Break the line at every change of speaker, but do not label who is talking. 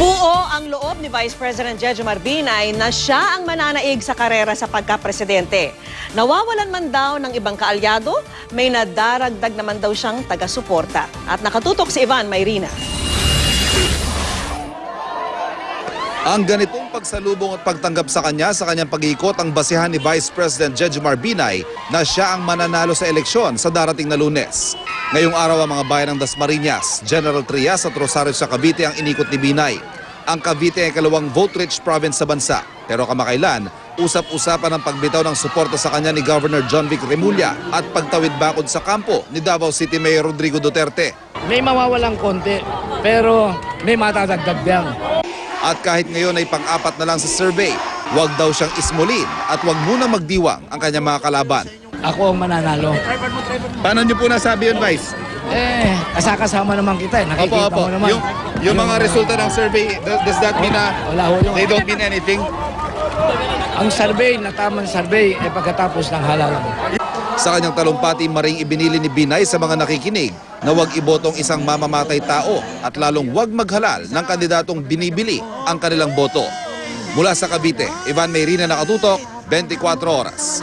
Buo ang loob ni Vice President Jejomar Binay na siya ang mananaig sa karera sa pagka-presidente. Nawawalan man daw ng ibang kaalyado, may nadaragdag naman daw siyang taga-suporta. At nakatutok si Ivan Mayrina.
Ang ganitong pagsalubong at pagtanggap sa kanyang pag-iikot ang basihan ni Vice President Jejomar Binay na siya ang mananalo sa eleksyon sa darating na Lunes. Ngayong araw ang mga bayan ng Dasmariñas, General Trias at Rosario sa Cavite ang inikot ni Binay. Ang Cavite ay ikalawang vote-rich province sa bansa. Pero kamakailan, usap-usapan ang pagbitaw ng suporta sa kanya ni Governor John Vic Remulla at pagtawid bakod sa kampo ni Davao City Mayor Rodrigo Duterte.
May mawawalang konti, pero may matadagdag yan.
At kahit ngayon ay pang-apat na lang sa survey, huwag daw siyang ismulin at huwag muna magdiwang ang kanyang mga kalaban.
Ako ang mananalo.
Paano niyo po nasabi yun, Vice?
Kasama naman kita. Nakikita mo naman.
Yung mga resulta ng survey, does that mean na
Wala ho yung...
they don't mean anything?
Ang survey, na tamang survey, ay pagkatapos ng halalan.
Sa kanyang talumpati, maring ibinili ni Binay sa mga nakikinig na huwag ibotong isang mamamatay tao at lalong huwag maghalal ng kandidatong binibili ang kanilang boto. Mula sa Cavite, Ivan Mayrina, nakatutok, 24 oras.